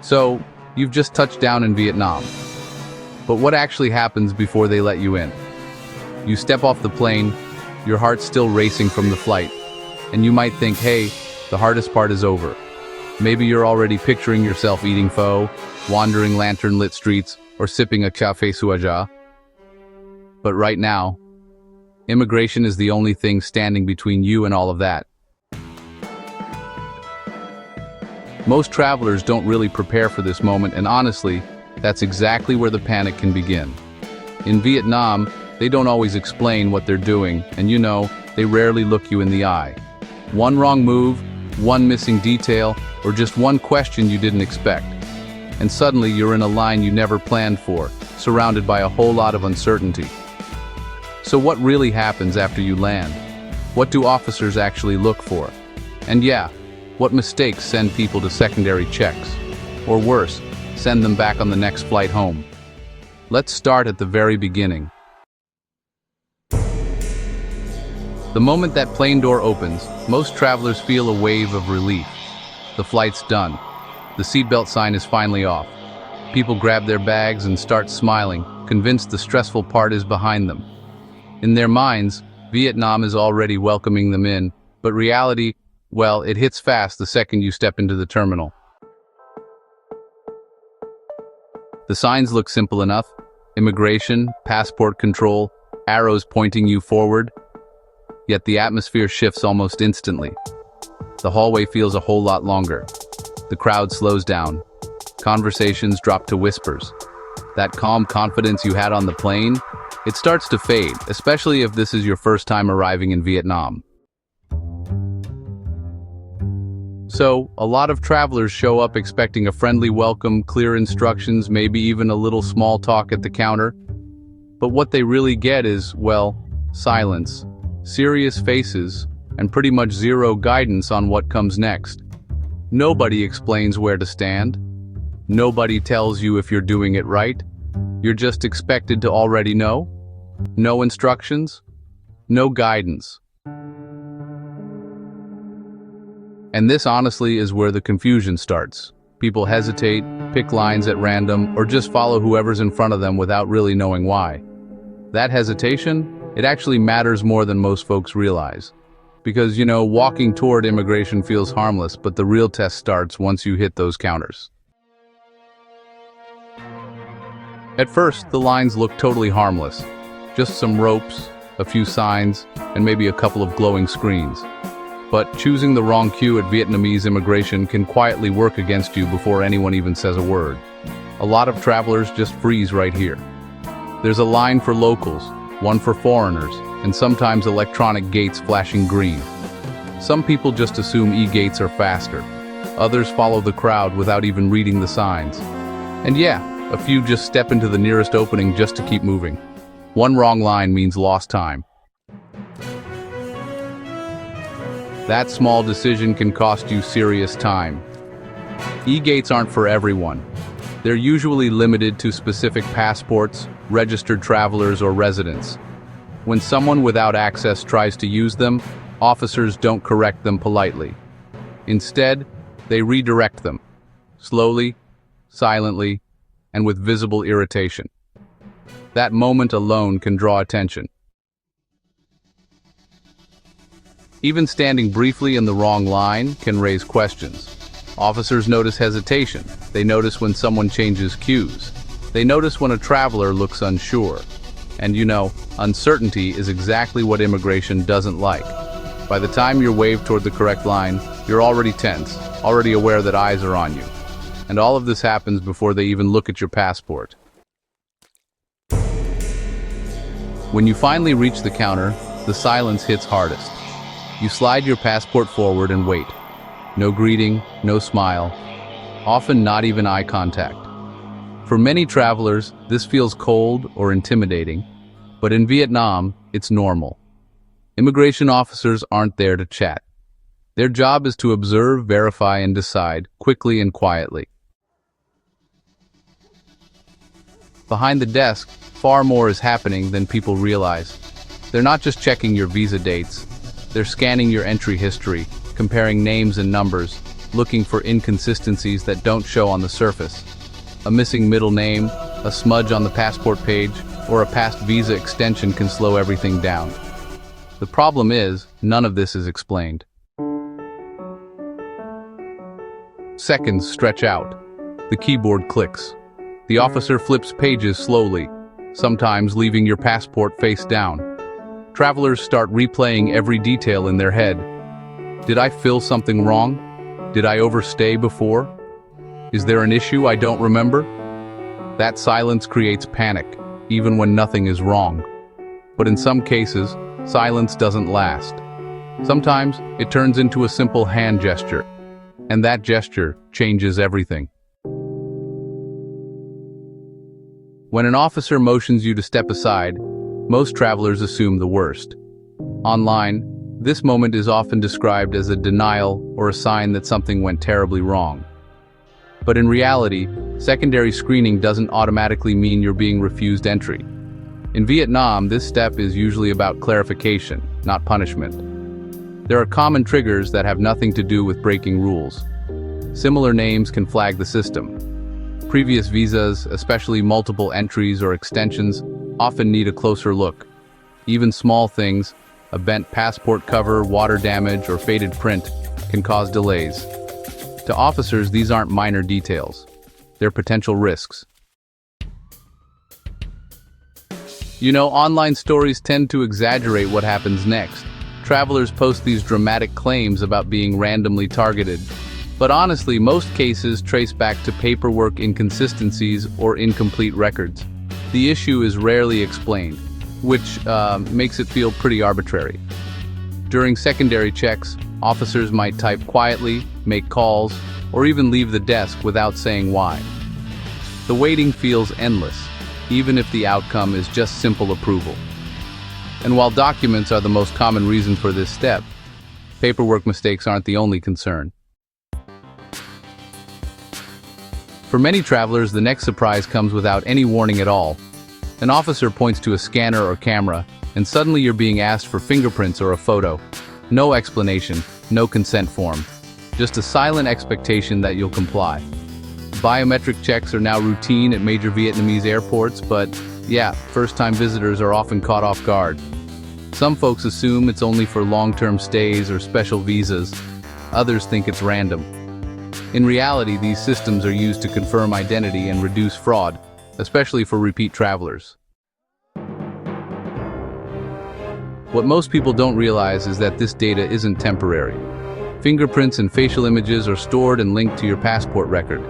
So, you've just touched down in Vietnam. But what actually happens before they let you in? You step off the plane, your heart's still racing from the flight, and you might think, hey, the hardest part is over. Maybe you're already picturing yourself eating pho, wandering lantern-lit streets, or sipping a café suaja. But right now, immigration is the only thing standing between you and all of that. Most travelers don't really prepare for this moment, and honestly, that's exactly where the panic can begin. In Vietnam, they don't always explain what they're doing, and they rarely look you in the eye. One wrong move, one missing detail, or just one question you didn't expect. And suddenly you're in a line you never planned for, surrounded by a whole lot of uncertainty. So what really happens after you land? What do officers actually look for? And what mistakes send people to secondary checks? Or worse, send them back on the next flight home? Let's start at the very beginning. The moment that plane door opens, most travelers feel a wave of relief. The flight's done. The seatbelt sign is finally off. People grab their bags and start smiling, convinced the stressful part is behind them. In their minds, Vietnam is already welcoming them in, but reality, well, it hits fast the second you step into the terminal. The signs look simple enough: immigration, passport control, arrows pointing you forward. Yet the atmosphere shifts almost instantly. The hallway feels a whole lot longer. The crowd slows down. Conversations drop to whispers. That calm confidence you had on the plane, it starts to fade, especially if this is your first time arriving in Vietnam. So, a lot of travelers show up expecting a friendly welcome, clear instructions, maybe even a little small talk at the counter. But what they really get is, well, silence, serious faces, and pretty much zero guidance on what comes next. Nobody explains where to stand. Nobody tells you if you're doing it right. You're just expected to already know. No instructions, no guidance. And this honestly is where the confusion starts. People hesitate, pick lines at random, or just follow whoever's in front of them without really knowing why. That hesitation, it actually matters more than most folks realize. Because, walking toward immigration feels harmless, but the real test starts once you hit those counters. At first, the lines look totally harmless. Just some ropes, a few signs, and maybe a couple of glowing screens. But choosing the wrong queue at Vietnamese immigration can quietly work against you before anyone even says a word. A lot of travelers just freeze right here. There's a line for locals, one for foreigners, and sometimes electronic gates flashing green. Some people just assume e-gates are faster. Others follow the crowd without even reading the signs. And a few just step into the nearest opening just to keep moving. One wrong line means lost time. That small decision can cost you serious time. E-gates aren't for everyone. They're usually limited to specific passports, registered travelers, or residents. When someone without access tries to use them, officers don't correct them politely. Instead, they redirect them, slowly, silently, and with visible irritation. That moment alone can draw attention. Even standing briefly in the wrong line can raise questions. Officers notice hesitation. They notice when someone changes queues. They notice when a traveler looks unsure. And uncertainty is exactly what immigration doesn't like. By the time you're waved toward the correct line, you're already tense, already aware that eyes are on you. And all of this happens before they even look at your passport. When you finally reach the counter, the silence hits hardest. You slide your passport forward and wait. No greeting, no smile, often not even eye contact. For many travelers, this feels cold or intimidating, but in Vietnam, it's normal. Immigration officers aren't there to chat. Their job is to observe, verify, and decide, quickly and quietly. Behind the desk, far more is happening than people realize. They're not just checking your visa dates, they're scanning your entry history, comparing names and numbers, looking for inconsistencies that don't show on the surface. A missing middle name, a smudge on the passport page, or a past visa extension can slow everything down. The problem is, none of this is explained. Seconds stretch out. The keyboard clicks. The officer flips pages slowly, sometimes leaving your passport face down. Travelers start replaying every detail in their head. Did I fill something wrong? Did I overstay before? Is there an issue I don't remember? That silence creates panic, even when nothing is wrong. But in some cases, silence doesn't last. Sometimes it turns into a simple hand gesture, and that gesture changes everything. When an officer motions you to step aside, most travelers assume the worst. Online, this moment is often described as a denial or a sign that something went terribly wrong. But in reality, secondary screening doesn't automatically mean you're being refused entry. In Vietnam, this step is usually about clarification, not punishment. There are common triggers that have nothing to do with breaking rules. Similar names can flag the system. Previous visas, especially multiple entries or extensions, often need a closer look. Even small things, a bent passport cover, water damage, or faded print, can cause delays. To officers, these aren't minor details. They're potential risks. Online stories tend to exaggerate what happens next. Travelers post these dramatic claims about being randomly targeted. But honestly, most cases trace back to paperwork inconsistencies or incomplete records. The issue is rarely explained, which makes it feel pretty arbitrary. During secondary checks, officers might type quietly, make calls, or even leave the desk without saying why. The waiting feels endless, even if the outcome is just simple approval. And while documents are the most common reason for this step, paperwork mistakes aren't the only concern. For many travelers, the next surprise comes without any warning at all. An officer points to a scanner or camera, and suddenly you're being asked for fingerprints or a photo. No explanation, no consent form. Just a silent expectation that you'll comply. Biometric checks are now routine at major Vietnamese airports, but first-time visitors are often caught off guard. Some folks assume it's only for long-term stays or special visas. Others think it's random. In reality, these systems are used to confirm identity and reduce fraud, especially for repeat travelers. What most people don't realize is that this data isn't temporary. Fingerprints and facial images are stored and linked to your passport record.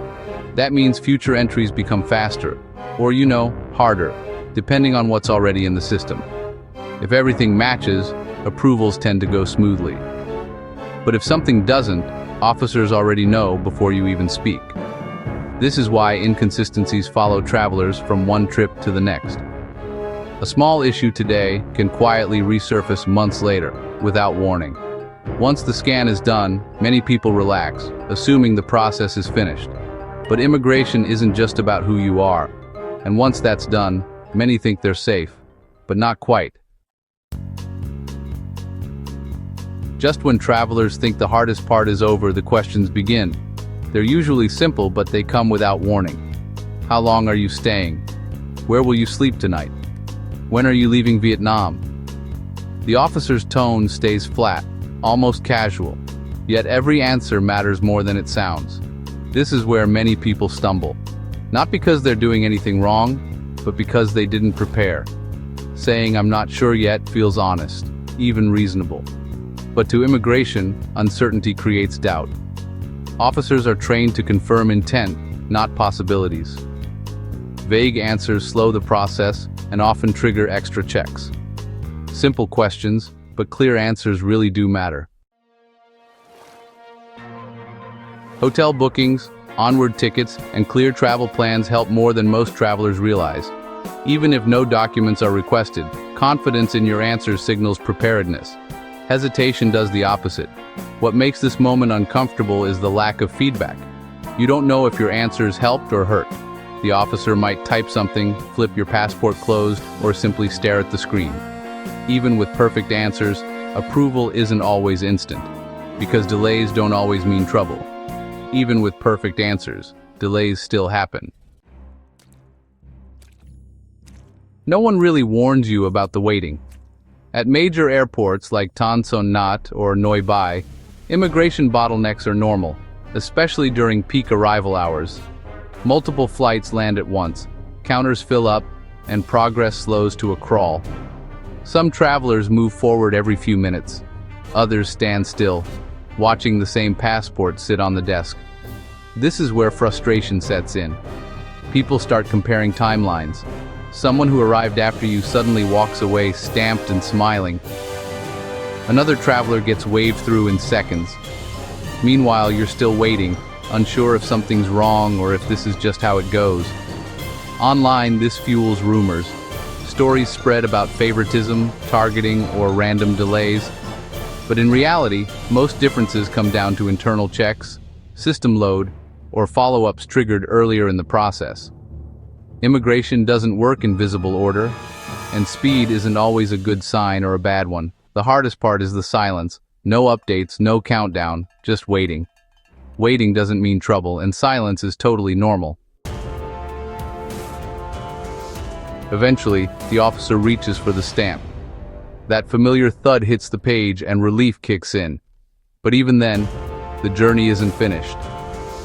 That means future entries become faster, or harder, depending on what's already in the system. If everything matches, approvals tend to go smoothly. But if something doesn't, officers already know before you even speak. This is why inconsistencies follow travelers from one trip to the next. A small issue today can quietly resurface months later, without warning. Once the scan is done, many people relax, assuming the process is finished. But immigration isn't just about who you are. And once that's done, many think they're safe, but not quite. Just when travelers think the hardest part is over, the questions begin. They're usually simple, but they come without warning. How long are you staying? Where will you sleep tonight? When are you leaving Vietnam? The officer's tone stays flat, almost casual, yet every answer matters more than it sounds. This is where many people stumble. Not because they're doing anything wrong, but because they didn't prepare. Saying "I'm not sure yet" feels honest, even reasonable. But to immigration, uncertainty creates doubt. Officers are trained to confirm intent, not possibilities. Vague answers slow the process and often trigger extra checks. Simple questions, but clear answers really do matter. Hotel bookings, onward tickets, and clear travel plans help more than most travelers realize. Even if no documents are requested, confidence in your answers signals preparedness. Hesitation does the opposite. What makes this moment uncomfortable is the lack of feedback. You don't know if your answers helped or hurt. The officer might type something, flip your passport closed, or simply stare at the screen. Even with perfect answers, approval isn't always instant, because delays don't always mean trouble. Even with perfect answers, delays still happen. No one really warns you about the waiting. At major airports like Tan Son Nhat or Noi Bai, immigration bottlenecks are normal, especially during peak arrival hours. Multiple flights land at once, counters fill up, and progress slows to a crawl. Some travelers move forward every few minutes. Others stand still, watching the same passport sit on the desk. This is where frustration sets in. People start comparing timelines. Someone who arrived after you suddenly walks away stamped and smiling. Another traveler gets waved through in seconds. Meanwhile, you're still waiting, unsure if something's wrong or if this is just how it goes. Online, this fuels rumors. Stories spread about favoritism, targeting, or random delays. But in reality, most differences come down to internal checks, system load, or follow-ups triggered earlier in the process. Immigration doesn't work in visible order, and speed isn't always a good sign or a bad one. The hardest part is the silence. No updates, no countdown, just waiting. Waiting doesn't mean trouble, and silence is totally normal. Eventually, the officer reaches for the stamp. That familiar thud hits the page and relief kicks in. But even then, the journey isn't finished.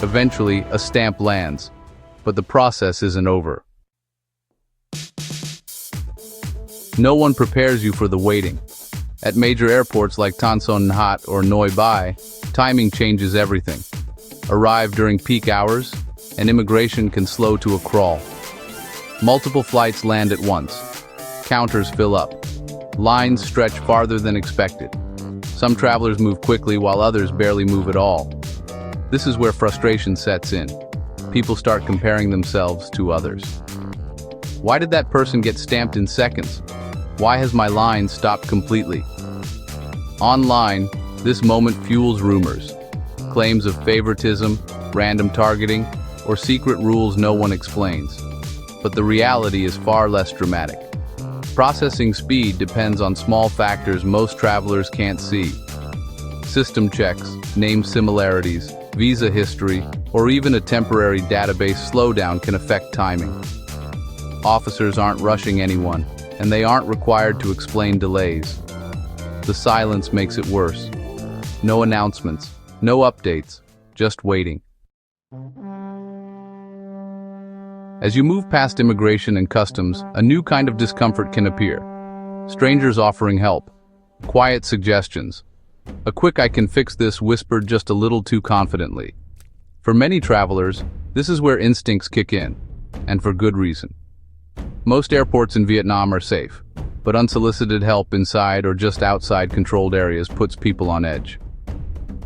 Eventually, a stamp lands, but the process isn't over. No one prepares you for the waiting. At major airports like Tan Son Nhat or Noi Bai, timing changes everything. Arrive during peak hours, and immigration can slow to a crawl. Multiple flights land at once. Counters fill up. Lines stretch farther than expected. Some travelers move quickly while others barely move at all. This is where frustration sets in. People start comparing themselves to others. Why did that person get stamped in seconds? Why has my line stopped completely? Online, this moment fuels rumors. Claims of favoritism, random targeting, or secret rules no one explains. But the reality is far less dramatic. Processing speed depends on small factors most travelers can't see. System checks, name similarities, visa history, or even a temporary database slowdown can affect timing. Officers aren't rushing anyone, and they aren't required to explain delays. The silence makes it worse. No announcements, no updates, just waiting. As you move past immigration and customs, a new kind of discomfort can appear. Strangers offering help, quiet suggestions. A quick "I can fix this" whispered just a little too confidently. For many travelers, this is where instincts kick in, and for good reason. Most airports in Vietnam are safe, but unsolicited help inside or just outside controlled areas puts people on edge.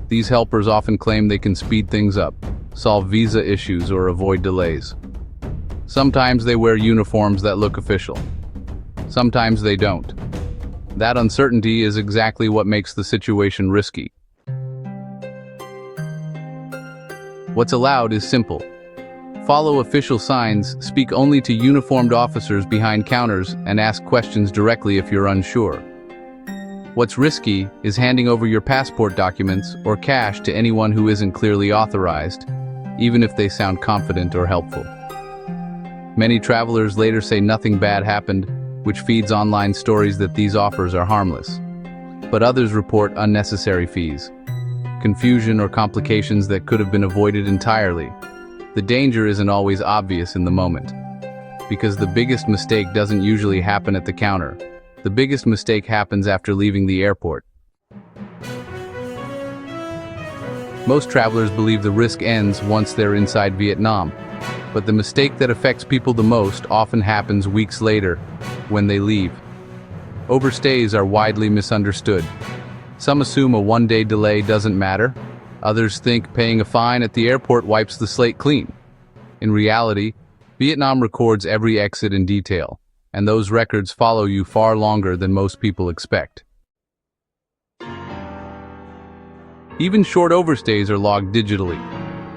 These helpers often claim they can speed things up, solve visa issues, or avoid delays. Sometimes they wear uniforms that look official. Sometimes they don't. That uncertainty is exactly what makes the situation risky. What's allowed is simple. Follow official signs, speak only to uniformed officers behind counters, and ask questions directly if you're unsure. What's risky is handing over your passport documents or cash to anyone who isn't clearly authorized, even if they sound confident or helpful. Many travelers later say nothing bad happened, which feeds online stories that these offers are harmless. But others report unnecessary fees, confusion, or complications that could have been avoided entirely. The danger isn't always obvious in the moment, because the biggest mistake doesn't usually happen at the counter. The biggest mistake happens after leaving the airport. Most travelers believe the risk ends once they're inside Vietnam, but the mistake that affects people the most often happens weeks later, when they leave. Overstays are widely misunderstood. Some assume a one-day delay doesn't matter. Others think paying a fine at the airport wipes the slate clean. In reality, Vietnam records every exit in detail, and those records follow you far longer than most people expect. Even short overstays are logged digitally.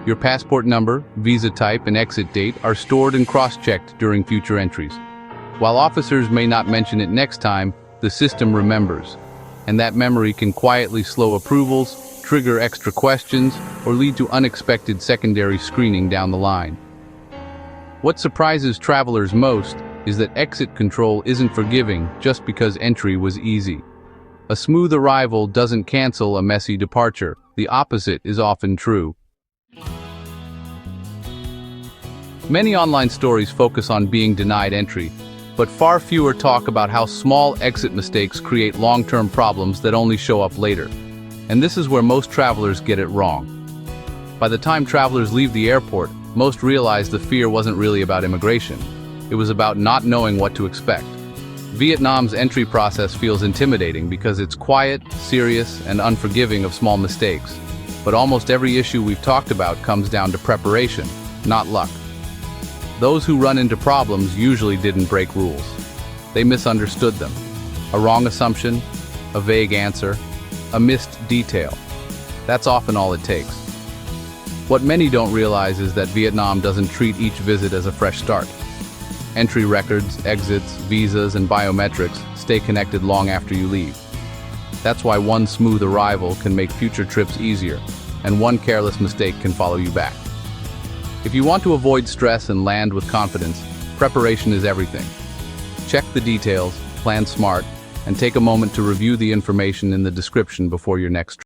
Your passport number, visa type, and exit date are stored and cross-checked during future entries. While officers may not mention it next time, the system remembers, and that memory can quietly slow approvals, trigger extra questions, or lead to unexpected secondary screening down the line. What surprises travelers most is that exit control isn't forgiving just because entry was easy. A smooth arrival doesn't cancel a messy departure. The opposite is often true. Many online stories focus on being denied entry, but far fewer talk about how small exit mistakes create long-term problems that only show up later. And this is where most travelers get it wrong. By the time travelers leave the airport, most realize the fear wasn't really about immigration. It was about not knowing what to expect. Vietnam's entry process feels intimidating because it's quiet, serious, and unforgiving of small mistakes. But almost every issue we've talked about comes down to preparation, not luck. Those who run into problems usually didn't break rules. They misunderstood them. A wrong assumption, a vague answer, a missed detail. That's often all it takes. What many don't realize is that Vietnam doesn't treat each visit as a fresh start. Entry records, exits, visas, and biometrics stay connected long after you leave. That's why one smooth arrival can make future trips easier, and one careless mistake can follow you back. If you want to avoid stress and land with confidence, preparation is everything. Check the details, plan smart, and take a moment to review the information in the description before your next trip.